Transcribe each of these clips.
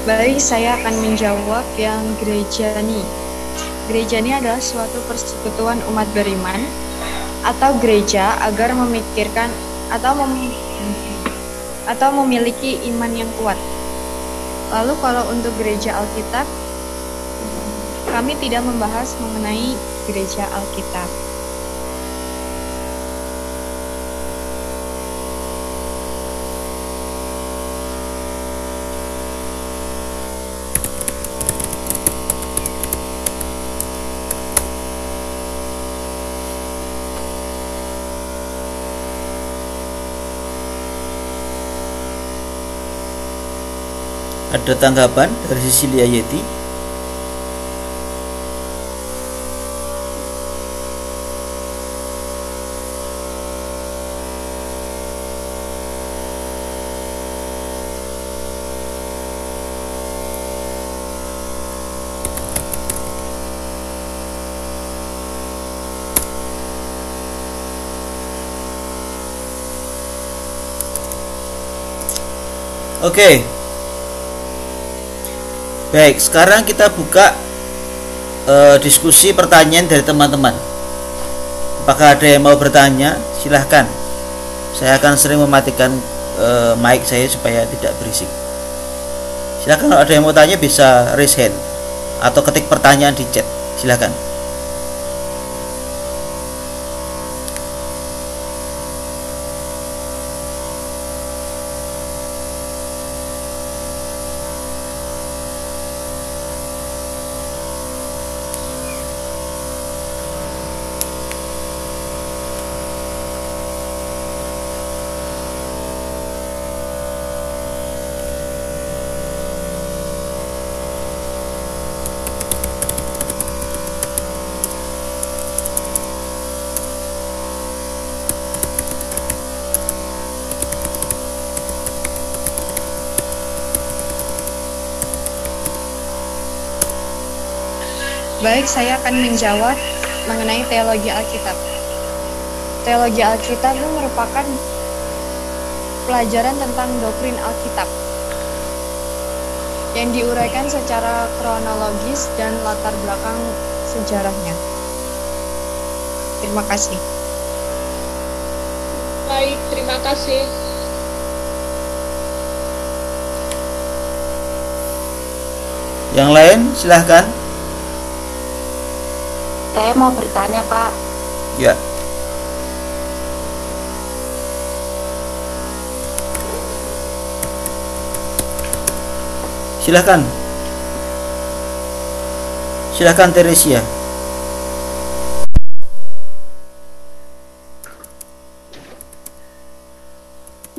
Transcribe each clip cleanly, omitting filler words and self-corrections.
Baik, saya akan menjawab yang gerejani. Gerejani adalah suatu persekutuan umat beriman atau gereja agar memikirkan atau memiliki iman yang kuat. Lalu kalau untuk gereja Alkitab, kami tidak membahas mengenai gereja Alkitab. Ada tanggapan dari Cecilia Yeti? Oke. Baik, sekarang kita buka diskusi pertanyaan dari teman-teman. Apakah ada yang mau bertanya? Silahkan. Saya akan sering mematikan mic saya supaya tidak berisik. Silahkan, kalau ada yang mau tanya bisa raise hand atau ketik pertanyaan di chat. Silahkan. Baik, saya akan menjawab mengenai teologi Alkitab. Teologi Alkitab itu merupakan pelajaran tentang doktrin Alkitab yang diuraikan secara kronologis dan latar belakang sejarahnya. Terima kasih. Baik, terima kasih. Yang lain silahkan. Saya mau bertanya, Pak. Ya. Silahkan. Silahkan Teresia.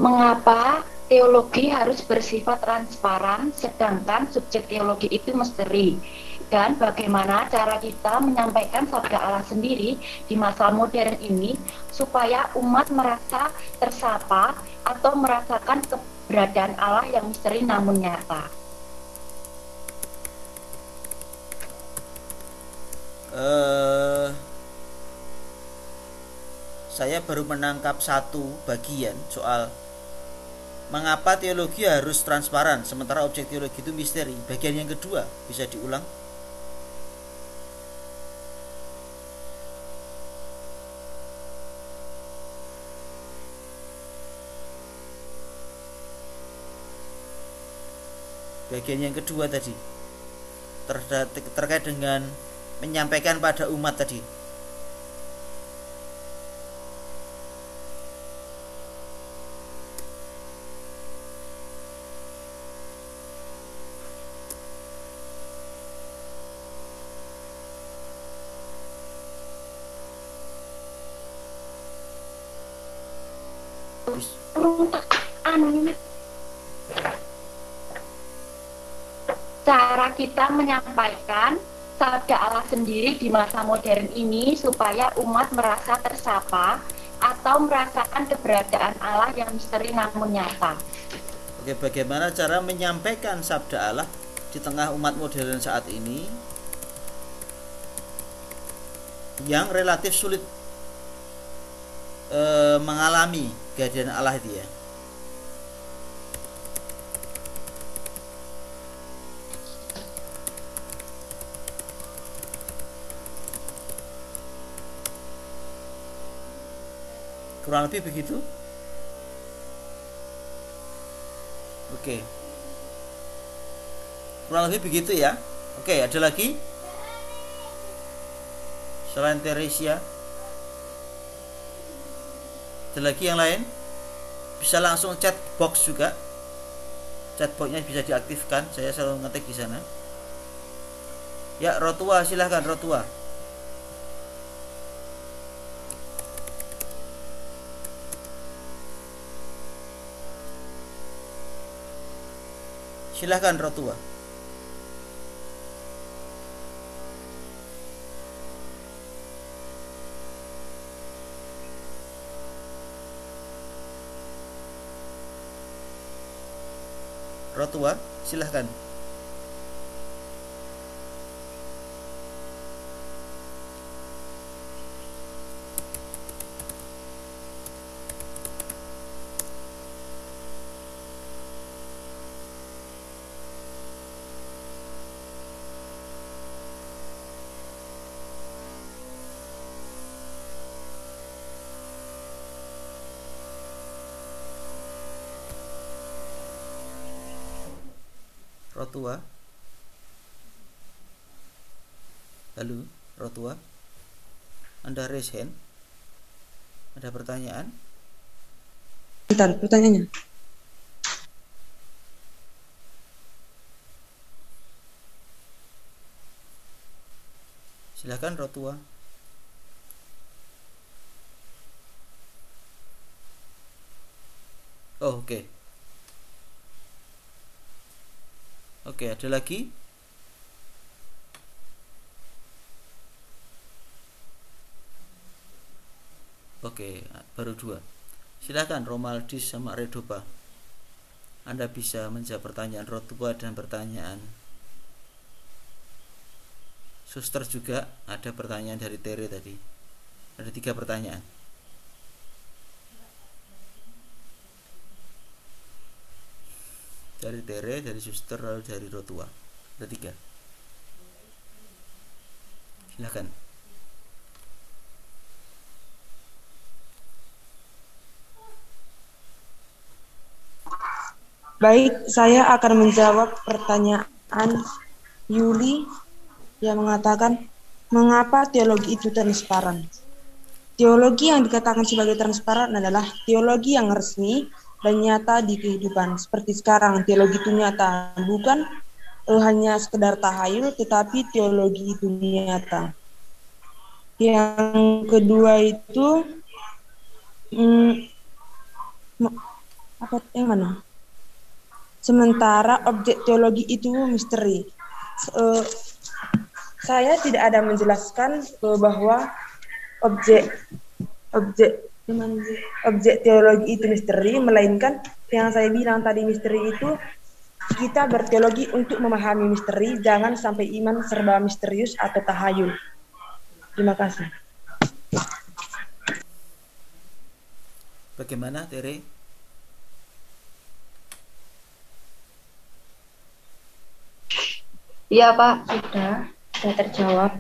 Mengapa teologi harus bersifat transparan sedangkan subjek teologi itu misteri? Dan bagaimana cara kita menyampaikan sabda Allah sendiri di masa modern ini supaya umat merasa tersapa atau merasakan keberadaan Allah yang misteri namun nyata? Saya baru menangkap satu bagian soal mengapa teologi harus transparan sementara objek teologi itu misteri. Bagian yang kedua bisa diulang? Bagian yang kedua tadi terkait dengan menyampaikan pada umat tadi. Cara kita menyampaikan sabda Allah sendiri di masa modern ini supaya umat merasa tersapa atau merasakan keberadaan Allah yang misteri namun nyata. Oke, bagaimana cara menyampaikan sabda Allah di tengah umat modern saat ini yang relatif sulit mengalami kehadiran Allah itu ya. Kurang lebih begitu. Oke. Kurang lebih begitu ya. Oke, ada lagi? Selain Teresia, ada lagi yang lain? Bisa langsung chat box juga. Chat boxnya bisa diaktifkan. Saya selalu ngetik di sana. Ya, Rotua, silahkan Rotua. Silahkan Rotua. Rotua, silahkan. Rotua. Halo, Rotua. Anda raise hand. Ada pertanyaan? Bentar, pertanyaannya. Silakan Rotua. Oh, oke. Oke, ada lagi? Oke, baru 2. Silakan Romaldis sama Redopa. Anda bisa menjawab pertanyaan Rotua dan pertanyaan Suster juga. Ada pertanyaan dari Tere tadi. Ada 3 pertanyaan. Dari Tere, dari Suster, lalu dari Rotua. Ada 3. Silakan. Baik, saya akan menjawab pertanyaan Yuli yang mengatakan, mengapa teologi itu transparan? Teologi yang dikatakan sebagai transparan adalah teologi yang resmi dan nyata di kehidupan. Seperti sekarang, teologi itu nyata, bukan hanya sekedar tahayul, tetapi teologi itu nyata. Yang kedua itu, apa yang mana? Sementara objek teologi itu misteri. Saya tidak ada menjelaskan bahwa objek teologi itu misteri, melainkan yang saya bilang tadi, misteri itu kita berteologi untuk memahami misteri, jangan sampai iman serba misterius atau tahayul. Terima kasih. Bagaimana, Tere? Iya Pak, sudah terjawab.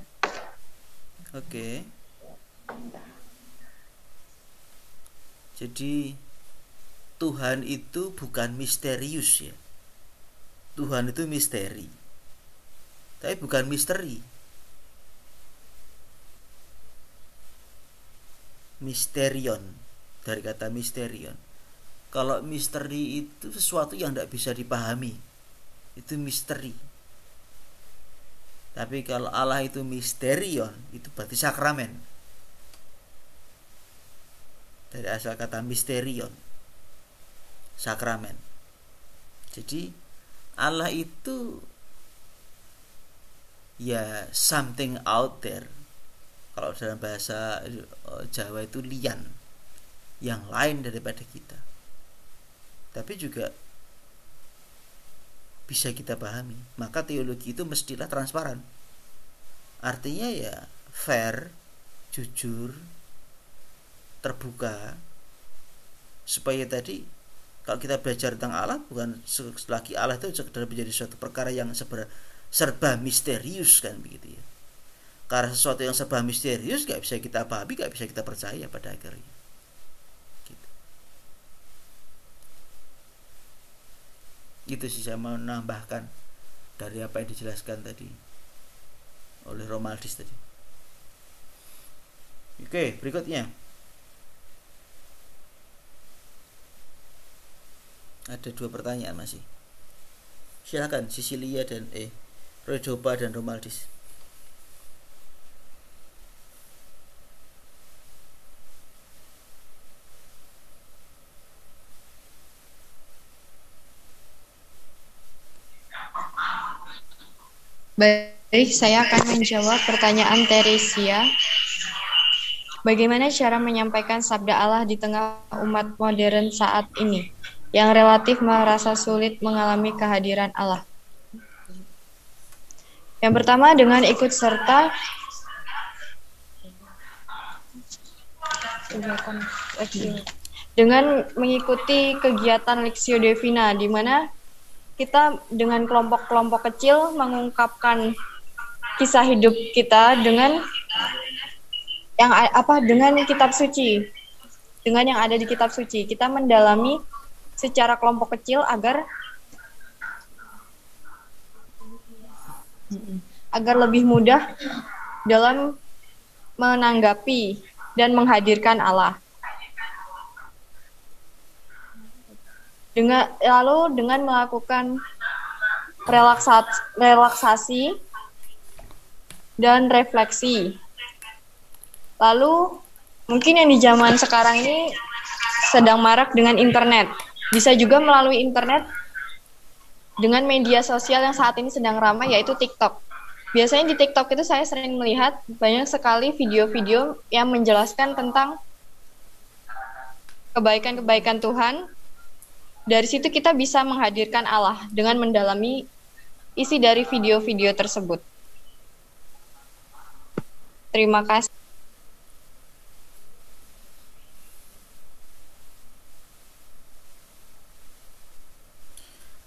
Oke. Jadi Tuhan itu bukan misterius ya. Tuhan itu misteri. Tapi bukan misteri. Misterion, dari kata misterion. Kalau misteri itu sesuatu yang tidak bisa dipahami, itu misteri. Tapi kalau Allah itu misterion, itu berarti sakramen. Dari asal kata misterion, sakramen. Jadi Allah itu ya something out there. Kalau dalam bahasa Jawa itu lian, yang lain daripada kita. Tapi juga bisa kita pahami. Maka teologi itu mestilah transparan. Artinya ya fair, jujur, terbuka, supaya tadi kalau kita belajar tentang Allah, bukan lagi Allah itu sekedar menjadi suatu perkara yang serba misterius, kan begitu ya. Karena sesuatu yang serba misterius gak bisa kita pahami, gak bisa kita percaya pada akhirnya. Itu sih saya mau menambahkan dari apa yang dijelaskan tadi oleh Romaldis tadi. Oke, berikutnya ada 2 pertanyaan masih. Silakan Sisilia dan Redopa dan Romaldis. Baik, saya akan menjawab pertanyaan Teresia. Bagaimana cara menyampaikan sabda Allah di tengah umat modern saat ini yang relatif merasa sulit mengalami kehadiran Allah? Yang pertama, dengan ikut serta dengan mengikuti kegiatan Lectio Divina, di mana kita dengan kelompok-kelompok kecil mengungkapkan kisah hidup kita dengan dengan kitab suci, dengan yang ada di kitab suci. Kita mendalami secara kelompok kecil agar lebih mudah dalam menanggapi dan menghadirkan Allah. Dengan melakukan relaksasi dan refleksi. Lalu mungkin yang di zaman sekarang ini sedang marak dengan internet. Bisa juga melalui internet dengan media sosial yang saat ini sedang ramai, yaitu TikTok. Biasanya di TikTok itu saya sering melihat banyak sekali video-video yang menjelaskan tentang kebaikan-kebaikan Tuhan. Dari situ kita bisa menghadirkan Allah dengan mendalami isi dari video-video tersebut. Terima kasih.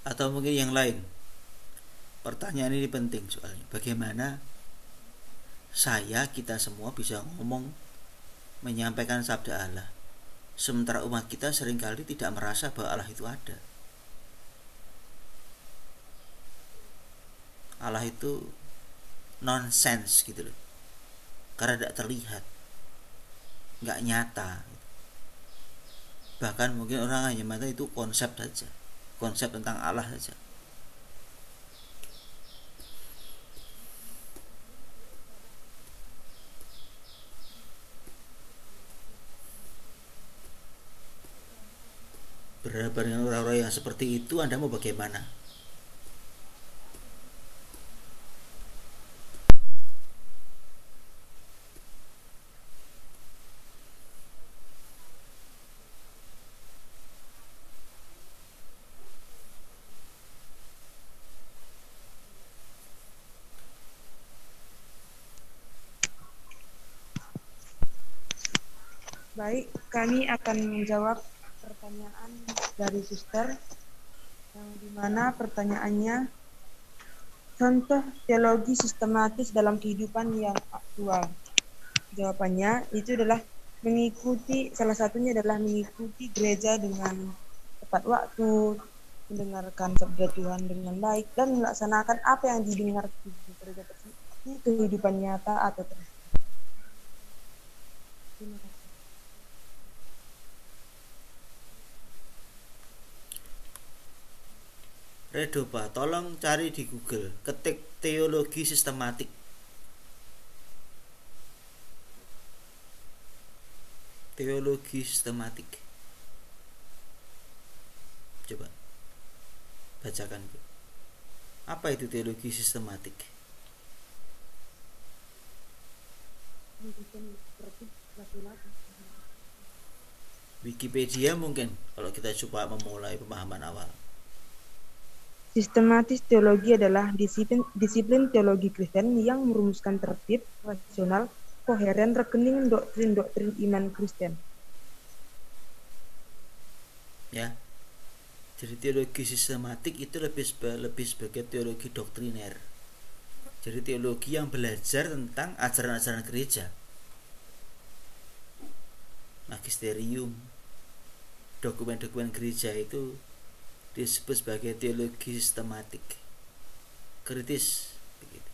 Atau mungkin yang lain. Pertanyaan ini penting soalnya. Bagaimana kita semua bisa ngomong, menyampaikan sabda Allah, sementara umat kita seringkali tidak merasa bahwa Allah itu ada. Allah itu nonsense gitu loh, karena tidak terlihat, nggak nyata. Bahkan mungkin orang hanya mata itu konsep saja, konsep tentang Allah saja. Berhadapan dengan orang-orang yang seperti itu, Anda mau bagaimana? Baik, kami akan menjawab pertanyaan dari suster, yang dimana pertanyaannya contoh teologi sistematis dalam kehidupan yang aktual. Jawabannya itu adalah salah satunya adalah mengikuti gereja dengan tepat waktu, mendengarkan sabda Tuhan dengan baik, dan melaksanakan apa yang didengar di gereja tersebut di kehidupan nyata atau terus. Terima kasih. Redopa, tolong cari di Google, ketik teologi sistematik. Teologi sistematik. Coba bacakan. Apa itu teologi sistematik? Wikipedia mungkin kalau kita coba memulai pemahaman awal. Sistematis teologi adalah disiplin teologi Kristen yang merumuskan tertib, rasional, koheren rekening doktrin-doktrin iman Kristen. Ya. Jadi teologi sistematik itu lebih sebagai teologi doktriner. Jadi teologi yang belajar tentang ajaran-ajaran gereja. Magisterium, dokumen-dokumen gereja itu disebut sebagai teologi sistematik kritis begitu.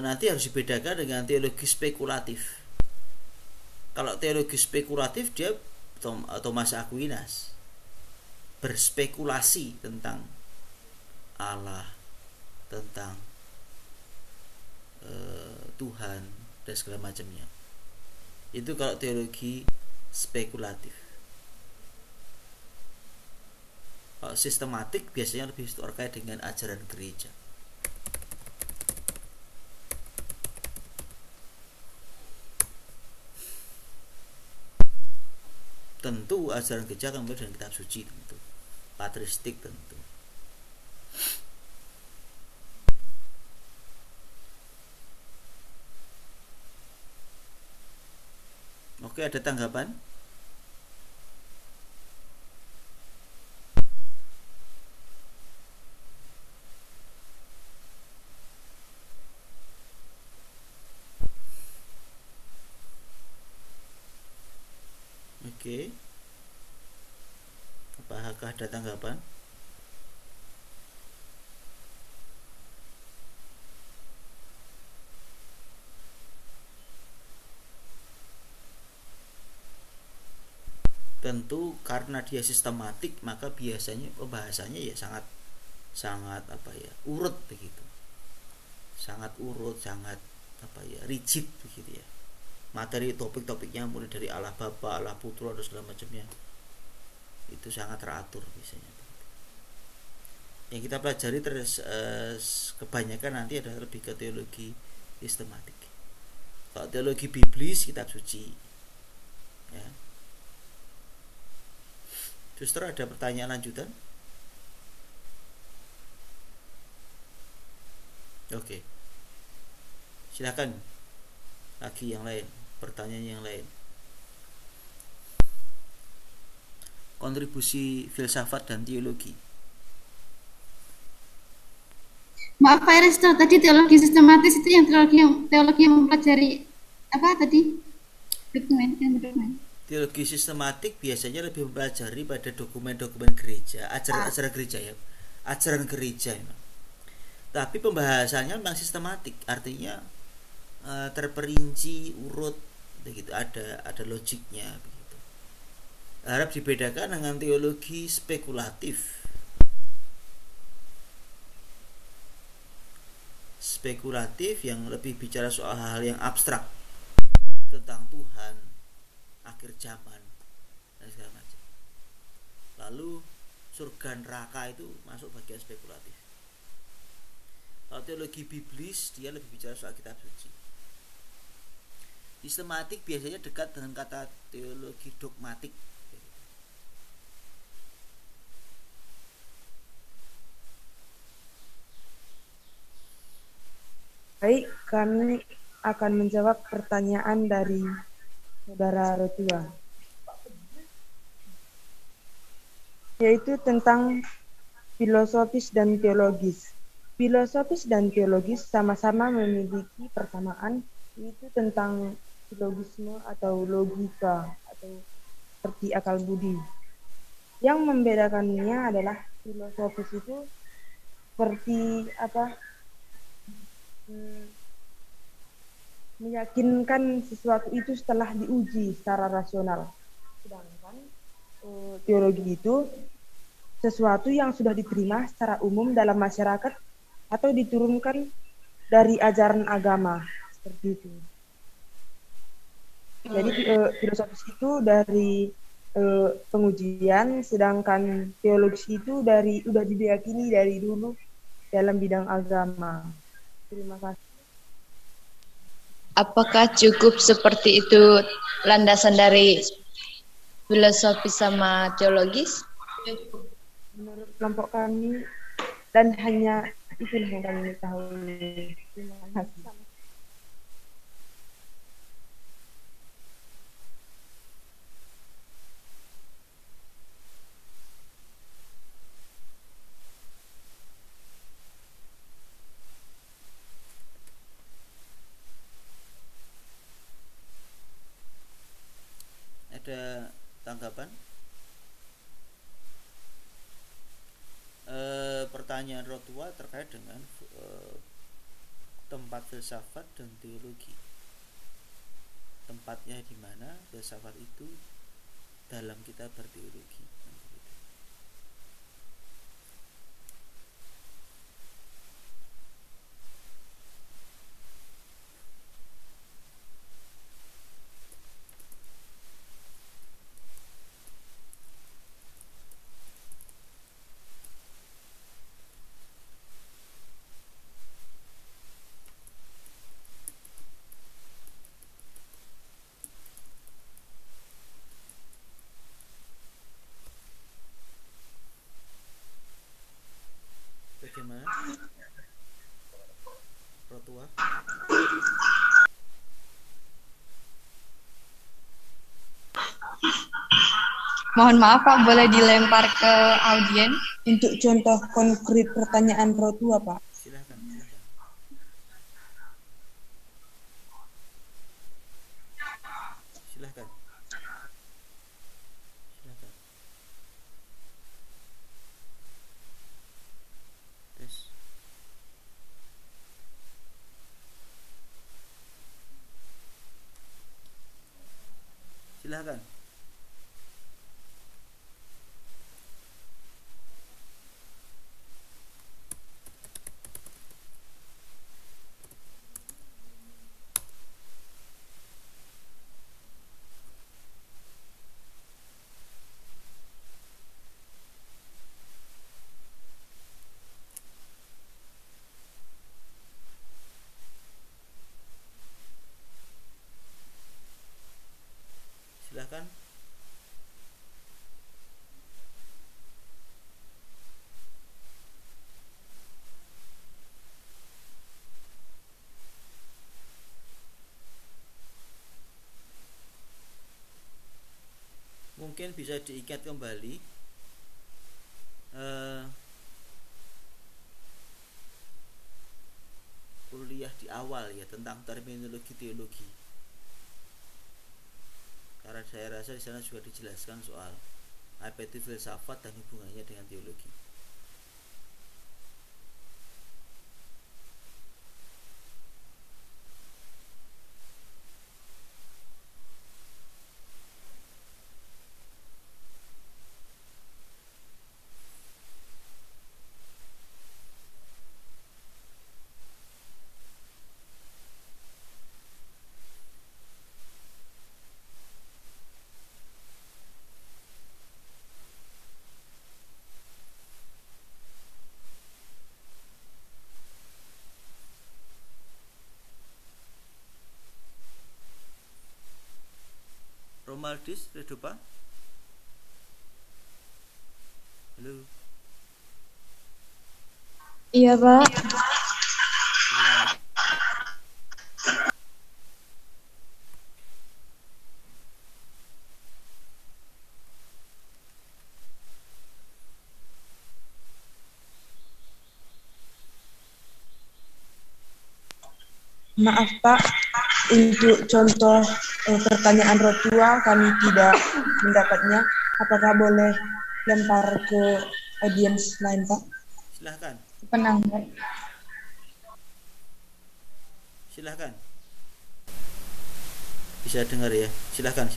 Nanti harus dibedakan dengan teologi spekulatif. Kalau teologi spekulatif dia Thomas Aquinas berspekulasi tentang Allah, tentang Tuhan dan segala macamnya. Itu kalau teologi spekulatif. Kalau sistematik biasanya lebih terkait dengan ajaran gereja. Tentu ajaran gereja akan mulai dengan kitab suci, tentu patristik tentu. Oke, ada tanggapan? Oke. Apakah ada tanggapan? Tentu karena dia sistematik, maka biasanya pembahasannya ya sangat urut begitu. Sangat urut, sangat rigid begitu ya. Materi topik-topiknya mulai dari Allah Bapa, Allah Putra dan segala macamnya. Itu sangat teratur biasanya. Yang kita pelajari kebanyakan nanti adalah lebih ke teologi sistematik. Kalau teologi biblis, kitab suci. Ya. Justru ada pertanyaan lanjutan? Oke. Silakan. Lagi yang lain, pertanyaan yang lain. Kontribusi filsafat dan teologi. Maaf Pak Aristo, tadi teologi sistematis itu yang teologi yang mempelajari apa tadi? Dokumen. Teologi sistematik biasanya lebih mempelajari pada dokumen-dokumen gereja, ajaran gereja ya, ajaran gereja memang. Tapi pembahasannya memang sistematik, artinya terperinci, urut, begitu, ada logiknya, begitu. Harap dibedakan dengan teologi spekulatif. Spekulatif yang lebih bicara soal hal yang abstrak tentang Tuhan, akhir zaman dan segala macam. Lalu surga neraka itu masuk bagian spekulatif. Kalau teologi biblis dia lebih bicara soal kitab suci. Sistematik biasanya dekat dengan kata teologi dogmatik. Baik, kami akan menjawab pertanyaan dari Saudara Rotua, yaitu tentang filosofis dan teologis. Filosofis dan teologis sama-sama memiliki persamaan, yaitu tentang silogisme atau logika atau seperti akal budi. Yang membedakannya adalah filosofis itu seperti meyakinkan sesuatu itu setelah diuji secara rasional. Sedangkan teologi itu sesuatu yang sudah diterima secara umum dalam masyarakat atau diturunkan dari ajaran agama, seperti itu. Jadi filosofis itu dari pengujian, sedangkan teologis itu sudah diyakini dari dulu dalam bidang agama. Terima kasih. Apakah cukup seperti itu landasan dari filosofi sama teologis? Menurut kelompok kami dan hanya itu yang kami tahu. Terima kasih. Ada tanggapan? Pertanyaan Rotua terkait dengan tempat filsafat dan teologi. Tempatnya di mana filsafat itu dalam kita berteologi. Bagaimana? Rotua? Mohon maaf Pak, boleh dilempar ke audien? Untuk contoh konkret pertanyaan Rotua, Pak. Silahkan. Silahkan. Tes. Silahkan. Silahkan. Mungkin bisa diingat kembali kuliah di awal ya tentang terminologi teologi. Karena saya rasa di sana juga dijelaskan soal apa itu filsafat dan hubungannya dengan teologi. Romaldis Redopa. Halo. Iya Pak. Maaf Pak, untuk contoh pertanyaan Rotua kami tidak mendapatnya. Apakah boleh lempar ke audiens lain Pak? Silahkan. Penanggung. Silahkan. Bisa dengar ya? Silahkan.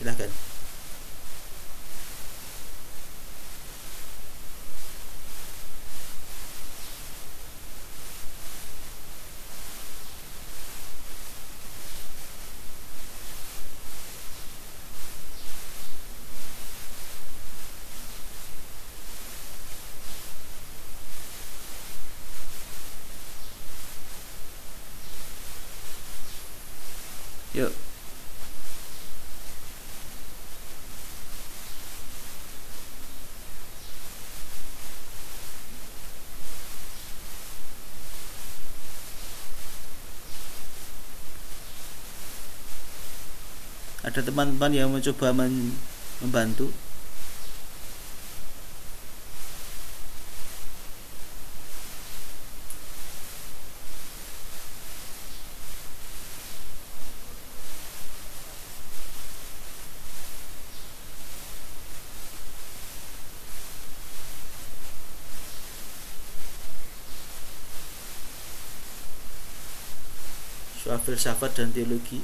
Yuk. Ada teman-teman yang mencoba membantu. soal filsafat dan teologi.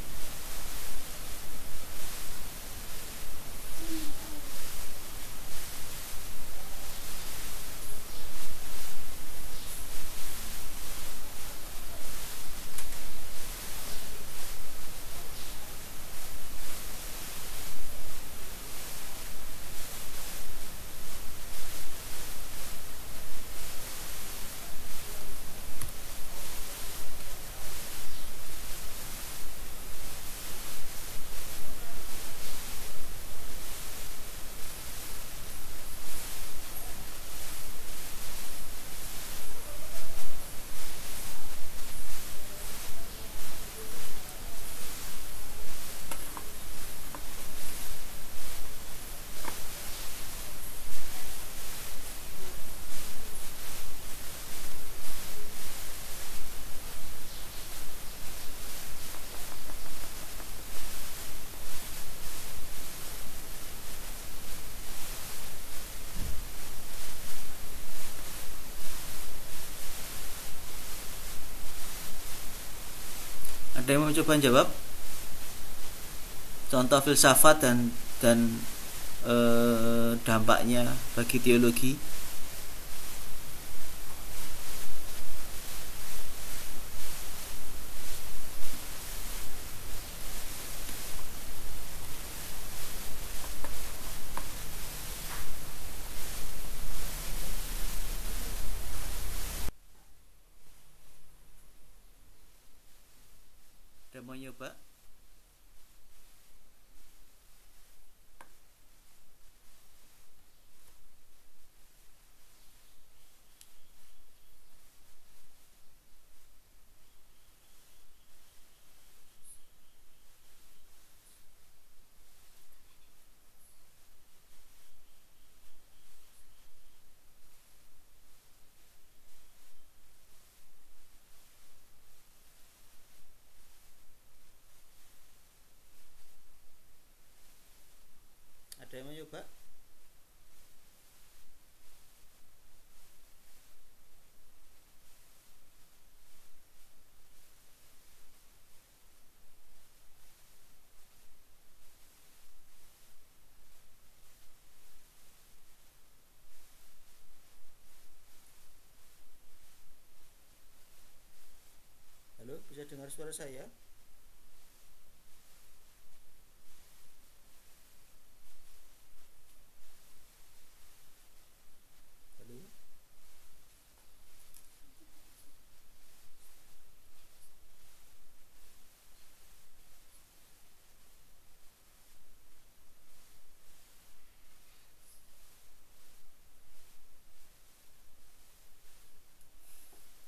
Ada yang mau coba jawab? Contoh filsafat dan dampaknya bagi teologi. Ada mau nyoba? Ada yang mau nyoba? Halo, bisa dengar suara saya? Halo?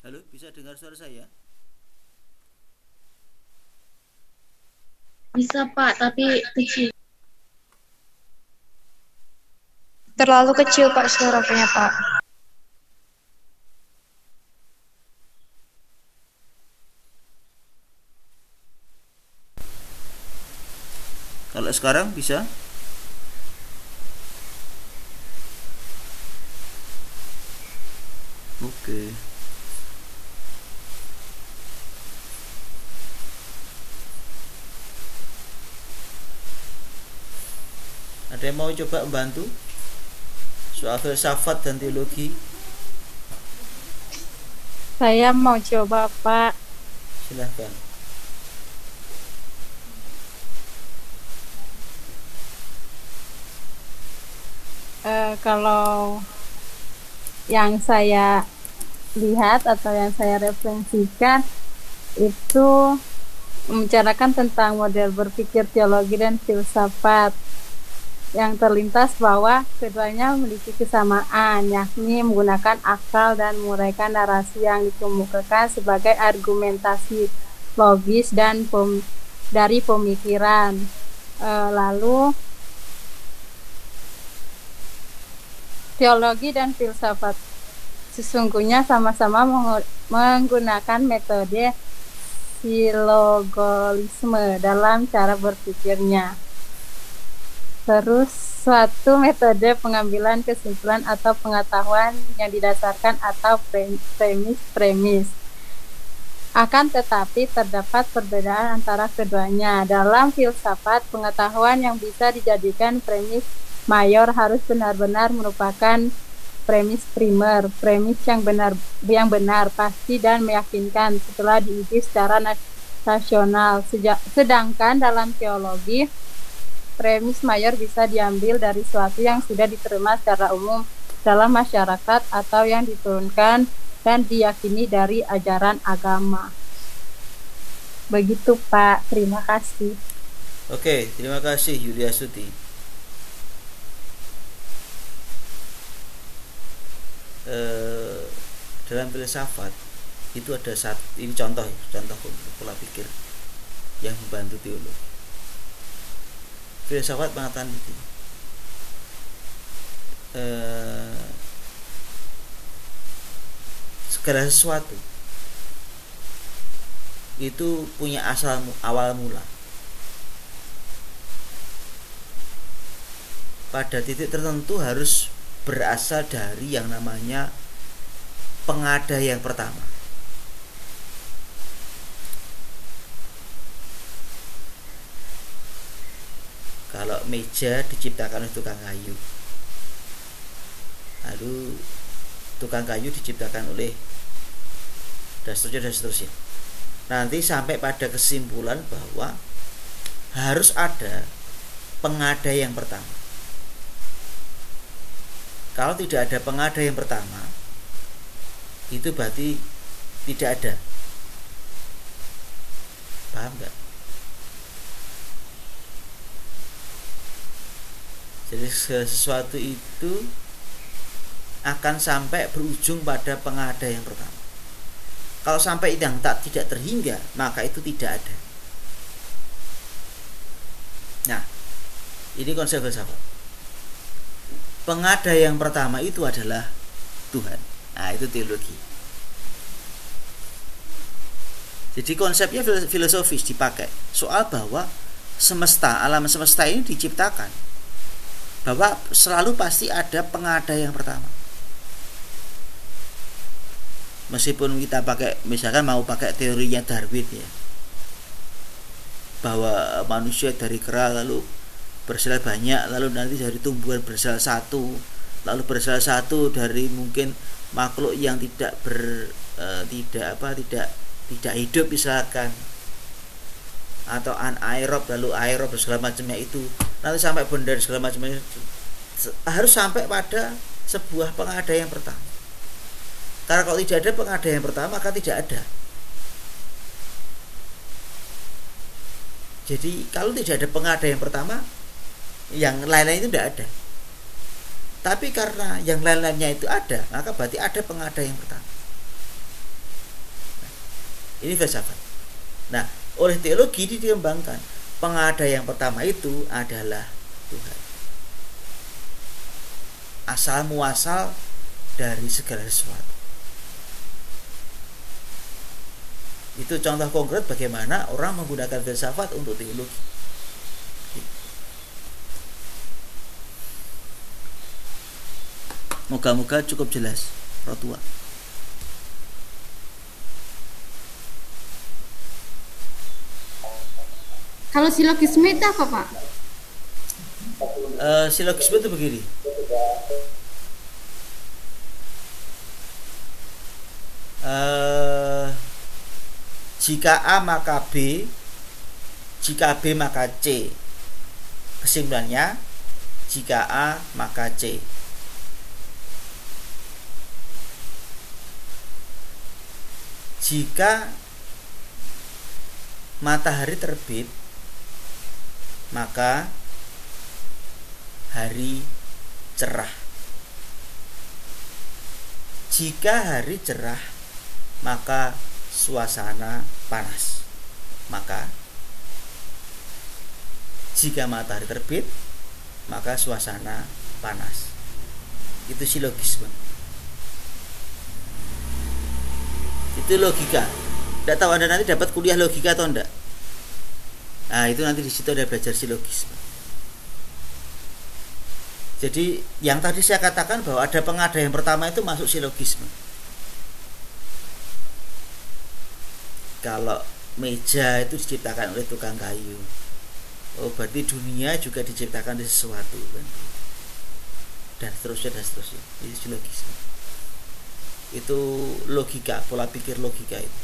Halo, bisa dengar suara saya? Bisa Pak, tapi kecil. Terlalu kecil Pak suaranya Pak. Kalau sekarang bisa? Oke. Ada yang mau coba membantu soal filsafat dan teologi? Saya mau coba, Pak. Silahkan. Kalau yang saya lihat atau yang saya referensikan itu membicarakan tentang model berpikir teologi dan filsafat yang terlintas bahwa keduanya memiliki kesamaan, yakni menggunakan akal dan menguraikan narasi yang dikemukakan sebagai argumentasi logis dan dari pemikiran. Lalu teologi dan filsafat sesungguhnya sama-sama menggunakan metode silogisme dalam cara berpikirnya. Terus suatu metode pengambilan kesimpulan atau pengetahuan yang didasarkan atau premis-premis Akan tetapi terdapat perbedaan antara keduanya. Dalam filsafat, pengetahuan yang bisa dijadikan premis mayor harus benar-benar merupakan premis primer, premis yang benar, pasti dan meyakinkan setelah diuji secara rasional. Sedangkan dalam teologi, premis mayor bisa diambil dari sesuatu yang sudah diterima secara umum dalam masyarakat atau yang diturunkan dan diyakini dari ajaran agama. Begitu Pak, terima kasih. Oke, terima kasih Yulia Suti. Dalam filsafat itu ada ini contoh pola pikir yang membantu teologi. Filsafat mengatakan itu segala sesuatu itu punya awal mula. Pada titik tertentu harus berasal dari yang namanya pengada yang pertama. Kalau meja diciptakan oleh tukang kayu, lalu tukang kayu diciptakan oleh dan seterusnya. Nanti sampai pada kesimpulan bahwa harus ada pengada yang pertama. Kalau tidak ada pengada yang pertama, itu berarti tidak ada. Paham nggak? Jadi sesuatu itu akan sampai berujung pada pengada yang pertama. Kalau sampai yang tidak terhingga, maka itu tidak ada. Nah, ini konsep filsafat. Pengada yang pertama itu adalah Tuhan. Nah, itu teologi. Jadi konsepnya filosofis dipakai. Soal bahwa alam semesta ini diciptakan, bahwa selalu pasti ada pengada yang pertama. Meskipun kita misalkan mau pakai teorinya Darwin ya, bahwa manusia dari kera lalu bersel banyak, lalu nanti dari tumbuhan bersel satu, lalu bersel satu dari mungkin makhluk yang tidak hidup misalkan, atau anaerob lalu aerob segala macamnya, itu nanti sampai benda segala macamnya, harus sampai pada sebuah pengada yang pertama. Karena kalau tidak ada pengada yang pertama, maka tidak ada. Jadi kalau tidak ada pengada yang pertama, yang lain-lain itu tidak ada. Tapi karena yang lain-lainnya itu ada, maka berarti ada pengada yang pertama. Ini filsafat. Nah, oleh teologi dikembangkan, pengada yang pertama itu adalah Tuhan. Asal muasal dari segala sesuatu. Itu contoh konkret bagaimana orang menggunakan filsafat untuk teologi. Moga-moga cukup jelas, Rotua. Kalau silogisme itu apa, Pak? Silogisme itu begini. Jika A maka B, jika B maka C. Kesimpulannya, jika A maka C. Jika matahari terbit, maka hari cerah. Jika hari cerah, maka suasana panas. Maka jika matahari terbit, maka suasana panas. Itu silogisme. Itu logika. Tidak tahu Anda nanti dapat kuliah logika atau enggak. Nah, itu nanti di situ ada belajar silogisme. Jadi yang tadi saya katakan bahwa ada pengada yang pertama itu masuk silogisme. kalau meja itu diciptakan oleh tukang kayu, oh berarti dunia juga diciptakan dari sesuatu kan? Dan seterusnya. Itu logis. Itu logika, pola pikir logika itu.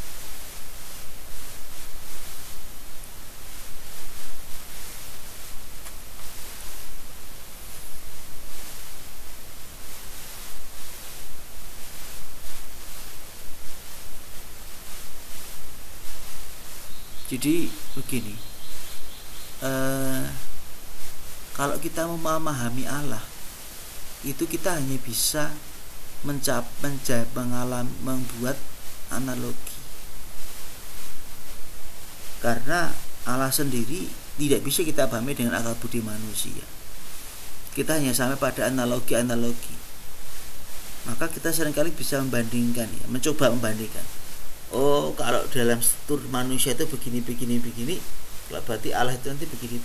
Jadi begini, kalau kita memahami Allah, itu kita hanya bisa membuat analogi, karena Allah sendiri tidak bisa kita pahami dengan akal budi manusia. Kita hanya sampai pada analogi. Maka kita seringkali bisa membandingkan, ya, mencoba membandingkan. Oh, kalau dalam struktur manusia itu begini, berarti Allah itu nanti begini.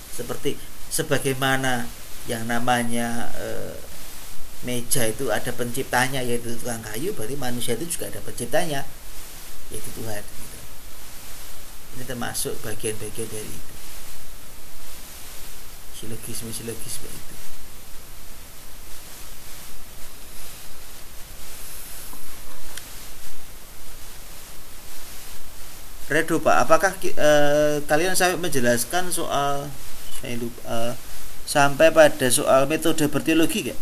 Seperti sebagaimana yang namanya meja itu ada penciptanya, yaitu tukang kayu, berarti manusia itu juga ada penciptanya, yaitu Tuhan. Ini termasuk bagian-bagian dari itu. Silogisme itu. Redo Pak, apakah kalian sampai menjelaskan soal sampai pada soal metode berteologi gak?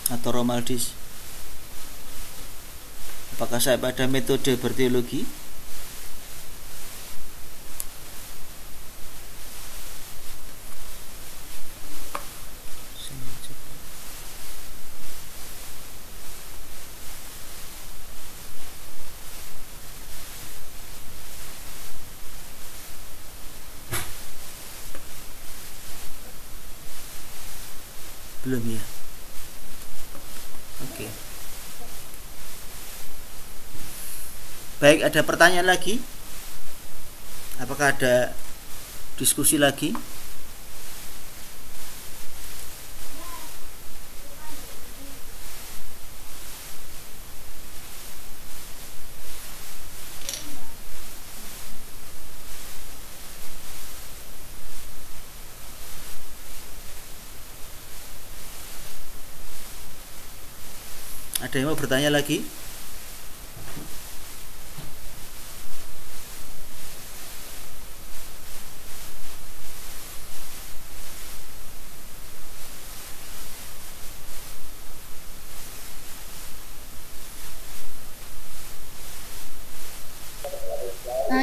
Atau Romaldis, apakah saya pada metode berteologi? Belum ya? Oke. Baik, ada pertanyaan lagi? Apakah ada diskusi lagi? Ada yang mau bertanya lagi?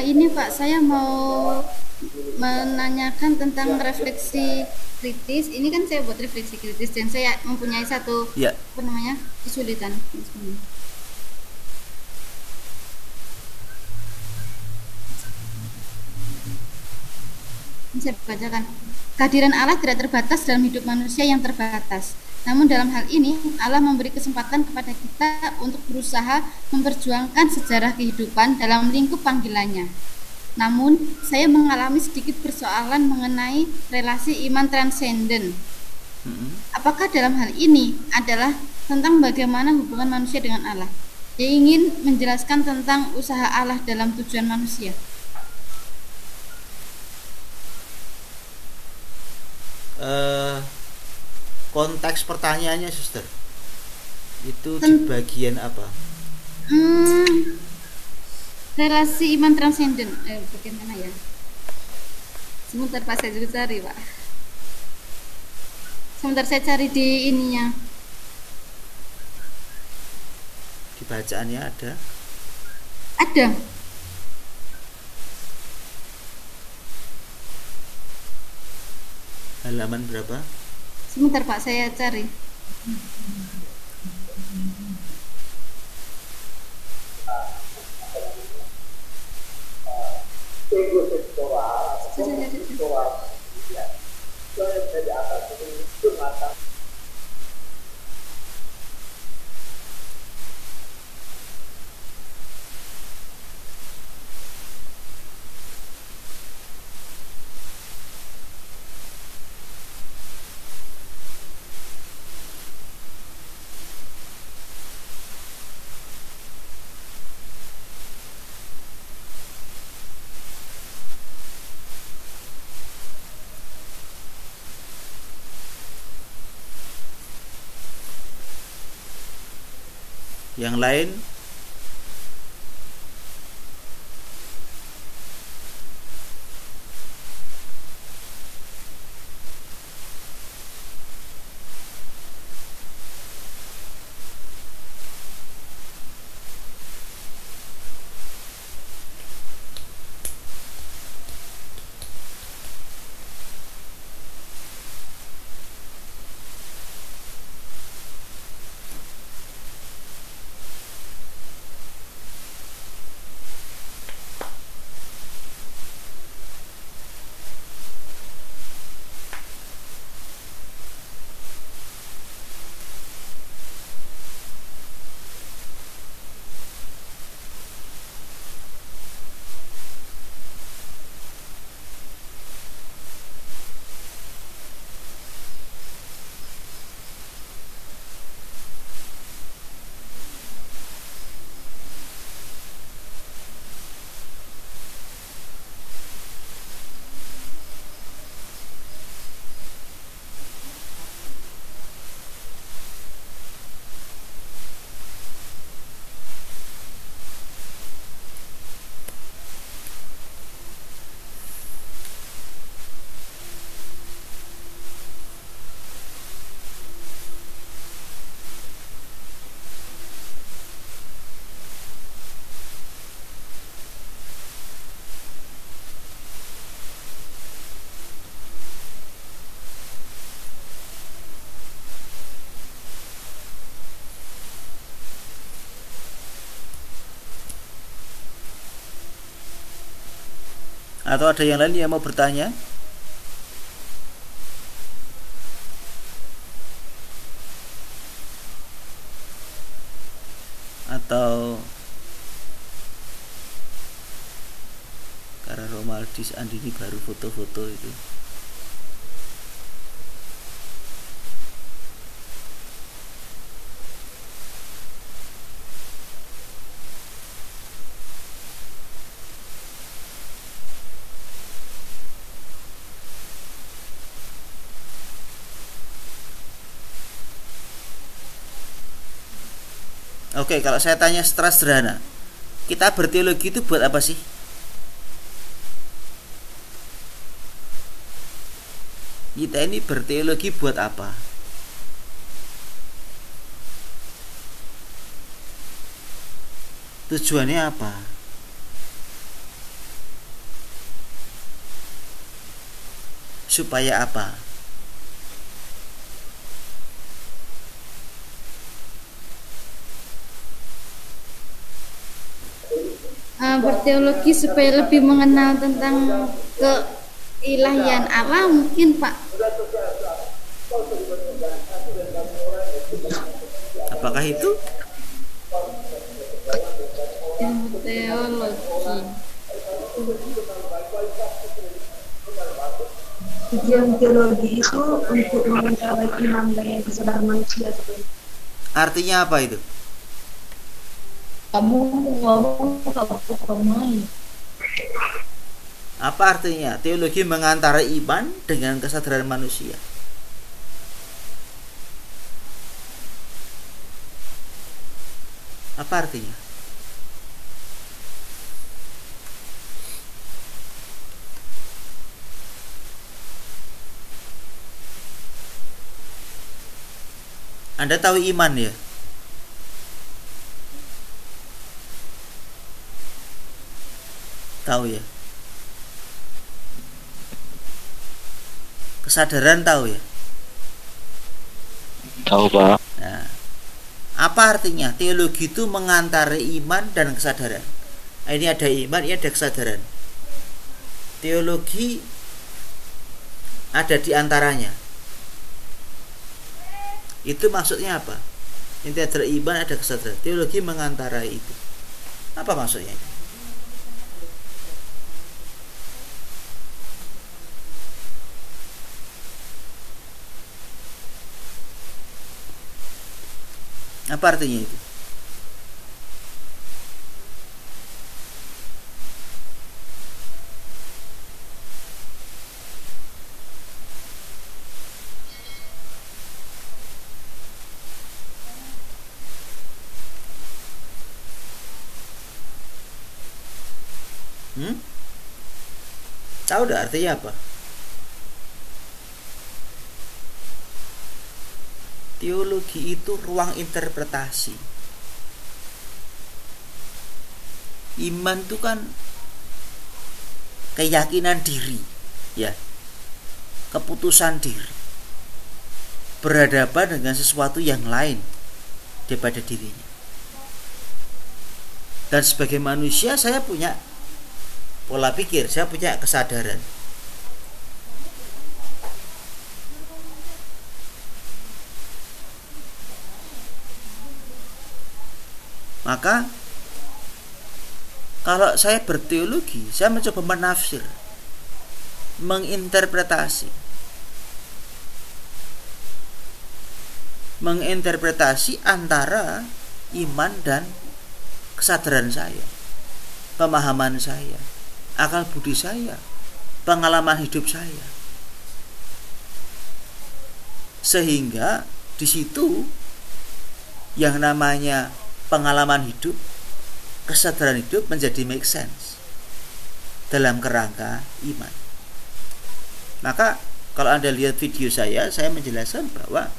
Ini Pak, saya mau menanyakan tentang refleksi kritis. Ini kan saya buat refleksi kritis dan saya mempunyai satu kesulitan. Ini saya bacakan. Kehadiran Allah tidak terbatas dalam hidup manusia yang terbatas. Namun dalam hal ini Allah memberi kesempatan kepada kita untuk berusaha memperjuangkan sejarah kehidupan dalam lingkup panggilannya. Namun saya mengalami sedikit persoalan mengenai relasi iman transenden. Apakah dalam hal ini adalah tentang bagaimana hubungan manusia dengan Allah? Dia ingin menjelaskan tentang usaha Allah dalam tujuan manusia. Konteks pertanyaannya, Suster, itu di bagian apa? Relasi iman transenden. Bagaimana ya? Sebentar Pak, saya juga cari Pak. Sebentar saya cari di ininya. Di bacaannya ada? Ada. Halaman berapa? Sebentar Pak, saya cari. Yang lain? Atau ada yang lain yang mau bertanya? Atau karena Romaldis Andini baru foto-foto itu. Oke, kalau saya tanya secara sederhana, kita berteologi itu buat apa sih? Kita ini berteologi buat apa? Tujuannya apa? Supaya apa? Berteologi supaya lebih mengenal tentang keilahian Allah mungkin, Pak. Apakah itu? Ilmu teologi. Tujuan teologi itu untuk mengetahui iman dan kesadaran manusia. Artinya apa itu? Kamu ngomong kalau main. Apa artinya? Teologi mengantara iman dengan kesadaran manusia. Apa artinya? Anda tahu iman ya? Tahu ya? Kesadaran tahu ya? Tahu, Pak. Nah, apa artinya? Teologi itu mengantara iman dan kesadaran. Nah, ini ada iman, ini ada kesadaran. Teologi ada di antaranya. Itu maksudnya apa? Ini ada iman, ada kesadaran. Teologi mengantara itu. Apa maksudnya itu? Apa artinya itu? Tahu enggak artinya apa? Teologi itu ruang interpretasi. Iman itu kan keyakinan diri, ya, keputusan diri, berhadapan dengan sesuatu yang lain daripada dirinya. Dan sebagai manusia saya punya pola pikir, saya punya kesadaran. Maka kalau saya berteologi, saya mencoba menafsir, menginterpretasi antara iman dan kesadaran saya, pemahaman saya, akal budi saya, pengalaman hidup saya. Sehingga di situ yang namanya pengalaman hidup, kesadaran hidup menjadi make sense dalam kerangka iman. Maka kalau Anda lihat video saya menjelaskan bahwa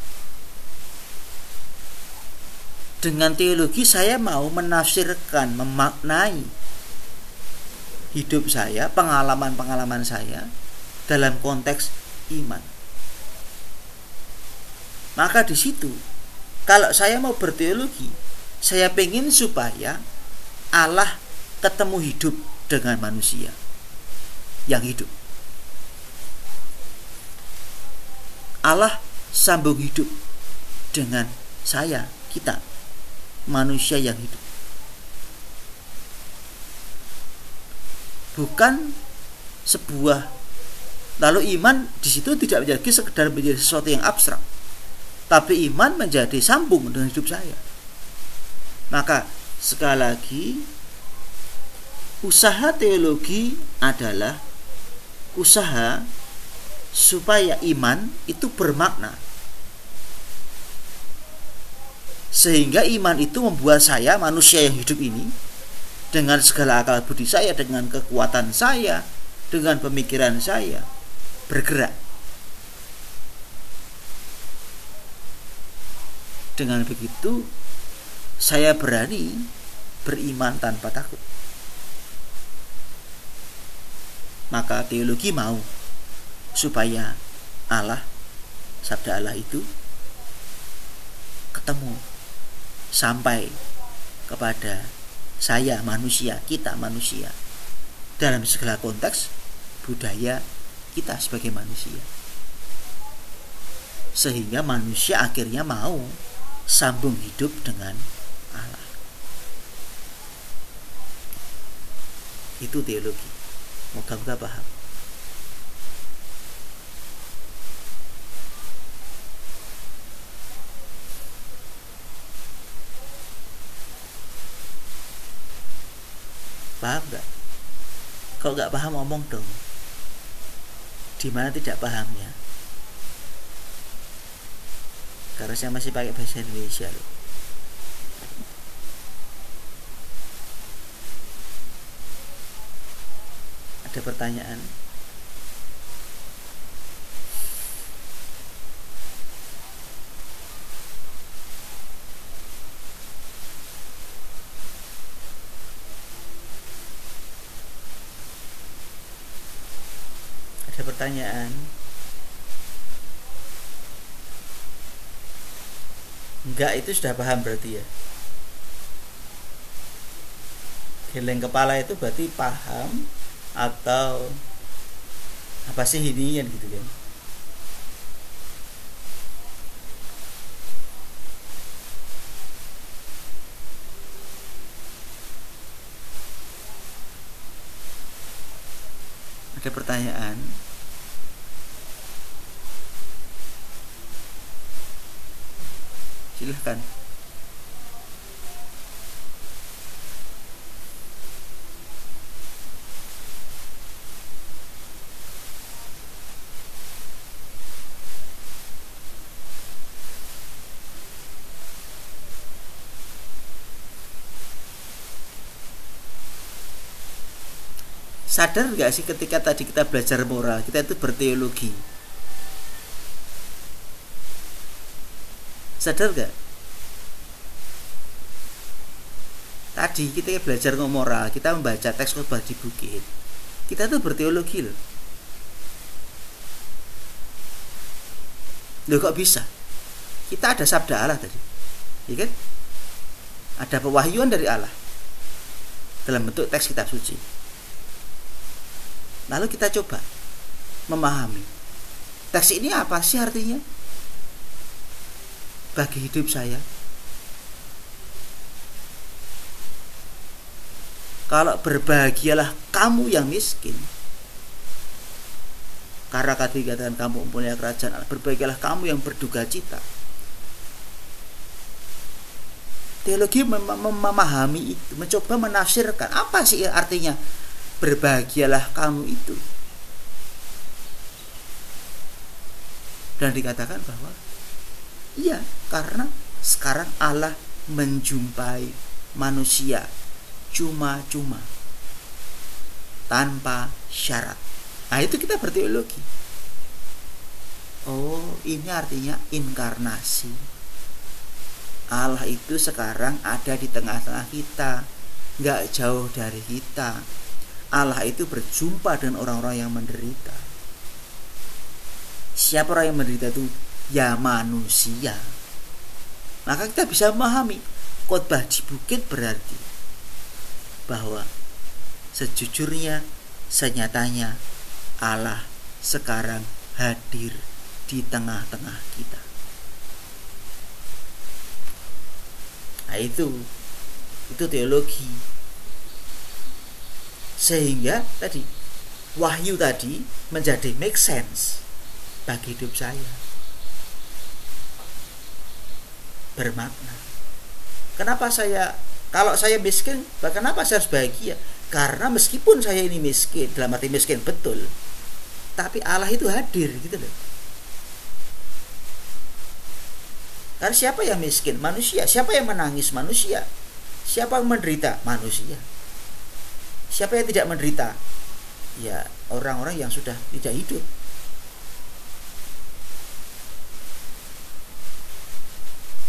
dengan teologi saya mau menafsirkan, memaknai hidup saya, pengalaman-pengalaman saya dalam konteks iman. Maka di situ kalau saya mau berteologi, saya pengen supaya Allah ketemu hidup dengan manusia yang hidup. Allah sambung hidup dengan saya, kita, manusia yang hidup. Bukan sebuah, lalu iman di situ tidak menjadi sekedar menjadi sesuatu yang abstrak, tapi iman menjadi sambung dengan hidup saya. Maka sekali lagi, usaha teologi adalah usaha supaya iman itu bermakna, sehingga iman itu membuat saya, manusia yang hidup ini, dengan segala akal budi saya, dengan kekuatan saya, dengan pemikiran saya, bergerak. Dengan begitu saya berani beriman tanpa takut. Maka teologi mau supaya Allah, sabda Allah itu ketemu sampai kepada saya manusia, kita manusia, dalam segala konteks budaya kita sebagai manusia, sehingga manusia akhirnya mau sambung hidup dengan Allah. Itu teologi. Moga-moga paham. Paham gak? Kalau gak paham ngomong dong. Di mana tidak pahamnya? Karena saya masih pakai bahasa Indonesia loh. Ada pertanyaan? Ada pertanyaan? Enggak, itu sudah paham berarti ya. Geleng kepala itu berarti paham atau apa sih ini kan gitu kan. Ada pertanyaan? Silahkan. Sadar nggak sih ketika tadi kita belajar moral, kita itu berteologi? Sadar nggak? Tadi kita belajar moral, kita membaca teks khotbah di bukit, kita tuh berteologi loh. Loh kok bisa? Kita ada sabda Allah tadi, ya kan? Ada pewahyuan dari Allah dalam bentuk teks kitab suci. Lalu kita coba memahami teks ini apa sih artinya bagi hidup saya. Kalau berbahagialah kamu yang miskin, karena tadi katakan kamu mempunyai kerajaan Allah. Berbahagialah kamu yang berduka cita. Teologi memahami itu, mencoba menafsirkan apa sih artinya berbahagialah kamu itu. Dan dikatakan bahwa iya, karena sekarang Allah menjumpai manusia cuma-cuma tanpa syarat. Nah itu kita berteologi. Oh, ini artinya inkarnasi. Allah itu sekarang ada di tengah-tengah kita, gak jauh dari kita. Allah itu berjumpa dengan orang-orang yang menderita. Siapa orang yang menderita itu? Ya manusia. Maka kita bisa memahami khotbah di bukit berarti bahwa sejujurnya, senyatanya Allah sekarang hadir di tengah-tengah kita. Nah itu teologi. Sehingga tadi wahyu tadi menjadi make sense bagi hidup saya, bermakna. Kenapa kalau saya miskin, kenapa saya harus bahagia? Karena meskipun saya ini miskin, dalam arti miskin betul, tapi Allah itu hadir gitu loh. Karena siapa yang miskin? Manusia. Siapa yang menangis? Manusia. Siapa yang menderita? Manusia. Siapa yang tidak menderita? Ya orang-orang yang sudah tidak hidup.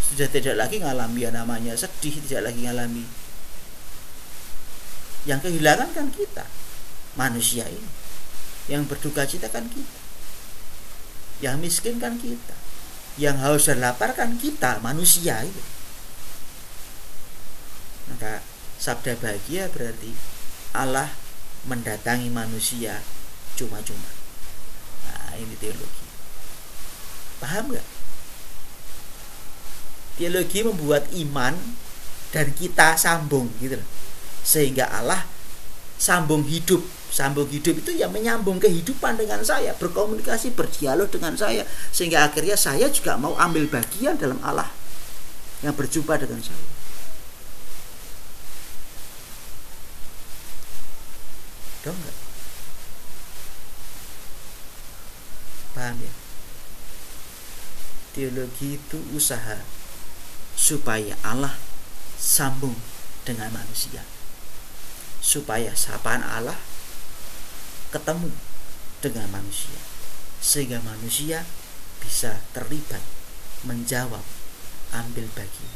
Sudah tidak lagi mengalami yang namanya sedih, tidak lagi mengalami. Yang kehilangan kan kita, manusia ini. Yang berduka cita kan kita. Yang miskin kan kita. Yang haus dan lapar kan kita, manusia itu. Maka sabda bahagia berarti Allah mendatangi manusia cuma-cuma. Nah ini teologi. Paham gak? Teologi membuat iman dan kita sambung gitu loh. Sehingga Allah sambung hidup itu ya menyambung kehidupan dengan saya, berkomunikasi, berdialog dengan saya, sehingga akhirnya saya juga mau ambil bagian dalam Allah yang berjumpa dengan saya. Dong enggak? Paham ya? Teologi itu usaha supaya Allah sambung dengan manusia, supaya sapaan Allah ketemu dengan manusia, sehingga manusia bisa terlibat, menjawab, ambil bagian,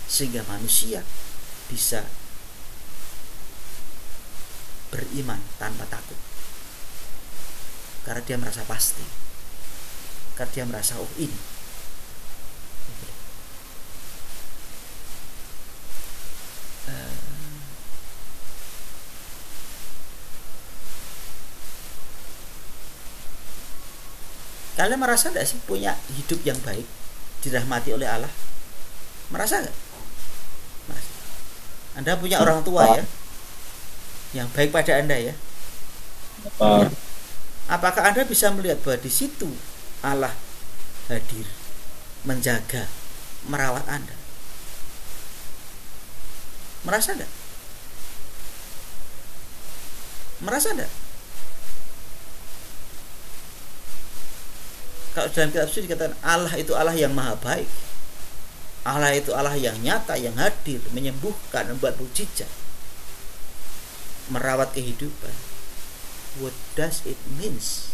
sehingga manusia bisa beriman tanpa takut, karena dia merasa pasti, karena dia merasa oh ini. Kalian merasa tidak sih punya hidup yang baik, dirahmati oleh Allah? Merasa nggak? Merasa. Anda punya orang tua ya, yang baik pada Anda ya. Apakah Anda bisa melihat bahwa di situ Allah hadir, menjaga, merawat Anda? Merasa enggak? Merasa enggak? Kalau dalam kitab suci dikatakan Allah itu Allah yang maha baik, Allah itu Allah yang nyata, yang hadir, menyembuhkan, membuat mukjizat, merawat kehidupan. What does it means?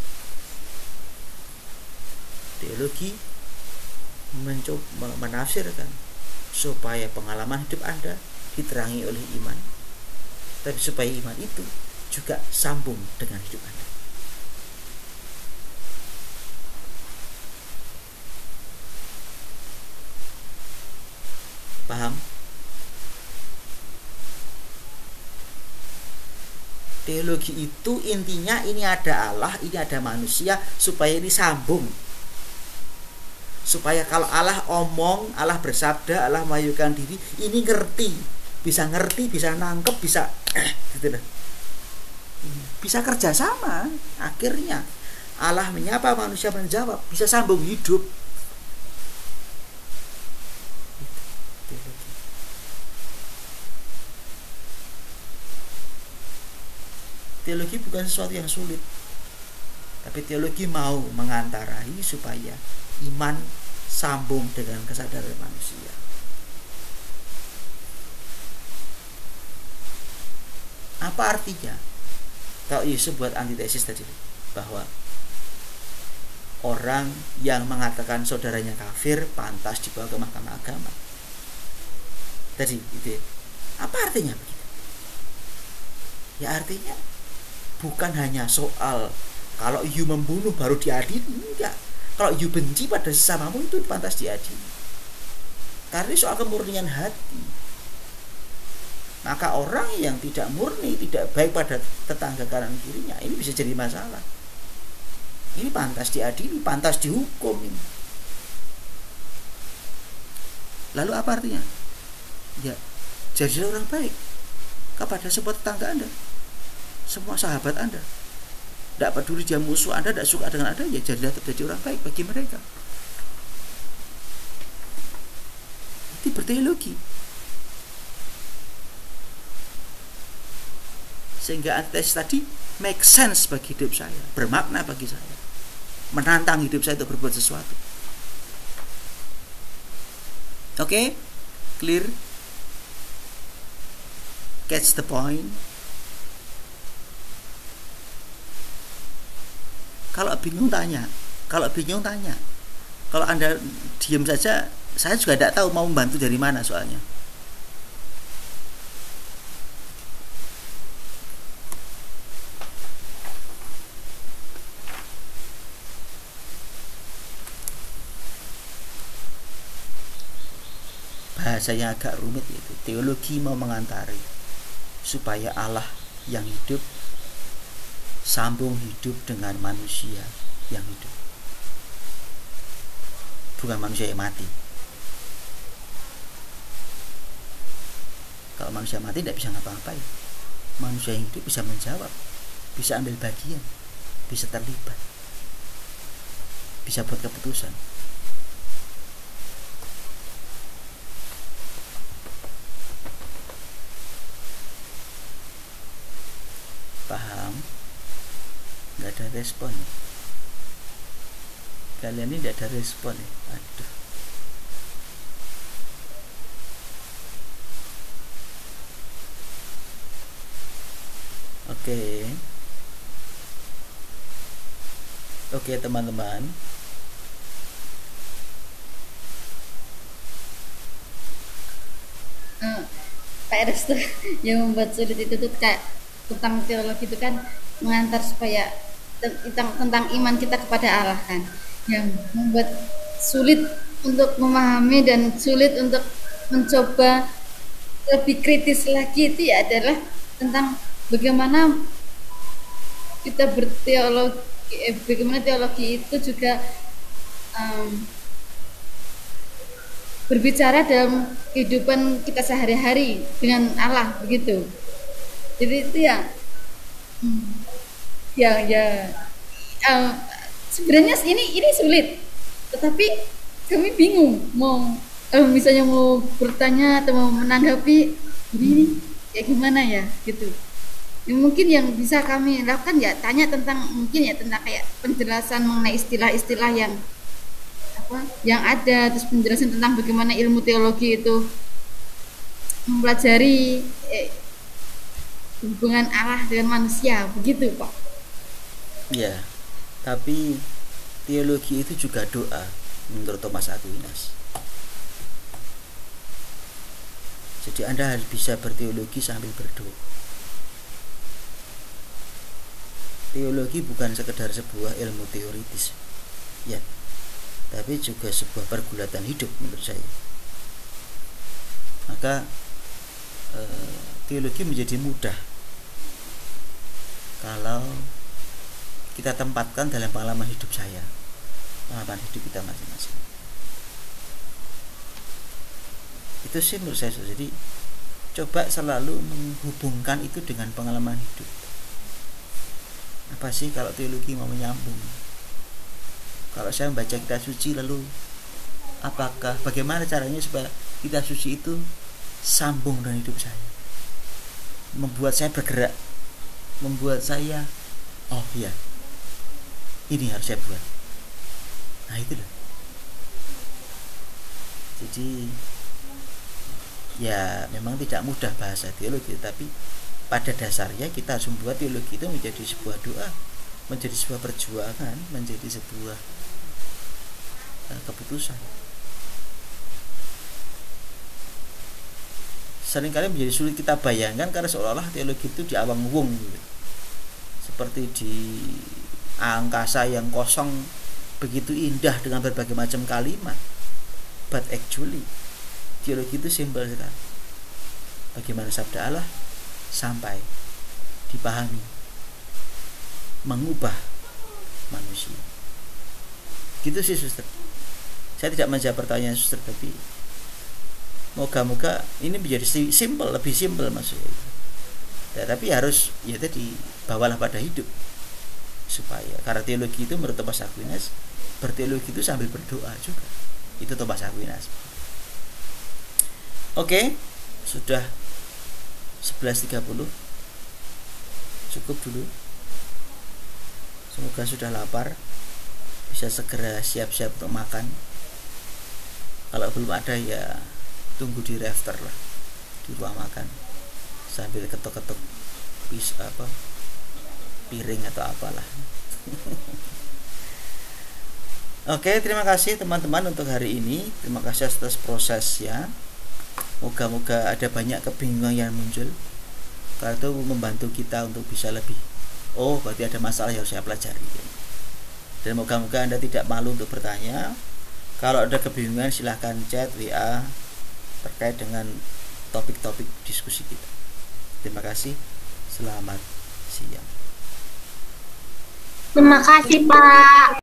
Teologi mencoba menafsirkan supaya pengalaman hidup Anda diterangi oleh iman, tapi supaya iman itu juga sambung dengan hidup Anda. Paham? Teologi itu intinya ini ada Allah, ini ada manusia, supaya ini sambung. Supaya kalau Allah omong, Allah bersabda, Allah memajukan diri, ini ngerti, bisa nangkep, bisa gitu loh. Bisa kerjasama. Akhirnya Allah menyapa, manusia menjawab, bisa sambung hidup. Teologi bukan sesuatu yang sulit, tapi teologi mau mengantarai supaya iman sambung dengan kesadaran manusia. Apa artinya? Kalau Yesus buat antitesis tadi, bahwa orang yang mengatakan saudaranya kafir pantas dibawa ke mahkamah agama. Tadi itu apa artinya begitu? Ya artinya bukan hanya soal kalau you membunuh baru diadili, enggak. Kalau you benci pada sesamamu itu pantas diadili. Karena soal kemurnian hati. Maka orang yang tidak murni, tidak baik pada tetangga kanan kirinya, ini bisa jadi masalah. Ini pantas diadili, pantas dihukum ini. Lalu apa artinya? Ya, jadilah orang baik kepada semua tetangga Anda, semua sahabat Anda. Tidak peduli dia musuh Anda, tidak suka dengan Anda, ya jadilah jadi orang baik bagi mereka. Itu berteologi. Sehingga antitesis tadi make sense bagi hidup saya, bermakna bagi saya, menantang hidup saya untuk berbuat sesuatu. Oke? Clear? Catch the point? Kalau bingung tanya. Kalau Anda diam saja, saya juga tidak tahu mau membantu dari mana soalnya. Bahasanya agak rumit itu. Teologi mau mengantari supaya Allah yang hidup sambung hidup dengan manusia yang hidup, bukan manusia yang mati. Kalau manusia mati tidak bisa ngapa-ngapain. Manusia yang hidup bisa menjawab, bisa ambil bagian, bisa terlibat, bisa buat keputusan. Paham? Nggak ada respon. Kalian ini nggak ada respon ya. Aduh. Oke teman-teman. Pak Restu, yang membuat sulit itu tuh kayak tentang teologi itu kan mengantar supaya tentang iman kita kepada Allah kan, yang membuat sulit untuk memahami dan sulit untuk mencoba lebih kritis lagi itu ya adalah tentang bagaimana kita berteologi, bagaimana teologi itu juga berbicara dalam kehidupan kita sehari-hari dengan Allah begitu. Jadi itu sebenarnya ini sulit, tetapi kami bingung mau misalnya mau bertanya atau mau menanggapi ini kayak gimana ya gitu. Mungkin yang bisa kami lakukan ya tanya tentang tentang kayak penjelasan mengenai istilah-istilah yang ada, terus penjelasan tentang bagaimana ilmu teologi itu mempelajari hubungan Allah dengan manusia begitu Pak. Ya, tapi teologi itu juga doa menurut Thomas Aquinas. Jadi Anda harus bisa berteologi sambil berdoa. Teologi bukan sekedar sebuah ilmu teoritis, ya, tapi juga sebuah pergulatan hidup menurut saya. Maka teologi menjadi mudah kalau kita tempatkan dalam pengalaman hidup saya, pengalaman hidup kita masing-masing. Itu sih menurut saya. Jadi coba selalu menghubungkan itu dengan pengalaman hidup. Apa sih kalau teologi mau menyambung? Kalau saya membaca kitab suci, lalu bagaimana caranya supaya kitab suci itu sambung dengan hidup saya, membuat saya bergerak, membuat saya, oh ya, ini harus saya buat. Nah itu loh. Jadi ya memang tidak mudah bahasa teologi, tapi pada dasarnya kita harus membuat teologi itu menjadi sebuah doa, menjadi sebuah perjuangan, menjadi sebuah keputusan. Seringkali menjadi sulit kita bayangkan karena seolah-olah teologi itu di awang wung gitu. Seperti di angkasa yang kosong, begitu indah dengan berbagai macam kalimat. But actually teologi itu simpel sekali. Bagaimana sabda Allah sampai dipahami, mengubah manusia. Gitu sih suster. Saya tidak menjawab pertanyaan suster, tapi moga-moga ini menjadi simpel, lebih simpel maksudnya. Ya, tapi harus ya tadi bawalah pada hidup, supaya karena teologi itu menurut Thomas Aquinas, berteologi itu sambil berdoa juga. Itu Thomas Aquinas. Oke, sudah 11.30. Cukup dulu. Semoga sudah lapar, bisa segera siap-siap untuk makan. Kalau belum ada ya tunggu di rafter lah, di ruang makan, sambil ketuk-ketuk piring atau apalah. Oke, terima kasih teman-teman untuk hari ini. Terima kasih atas prosesnya. Moga-moga ada banyak kebingungan yang muncul, karena itu membantu kita untuk bisa lebih, oh berarti ada masalah yang harus saya pelajari. Dan moga-moga Anda tidak malu untuk bertanya. Kalau ada kebingungan silahkan chat WA terkait dengan topik-topik diskusi kita. Terima kasih. Selamat siang. Terima kasih, Pak.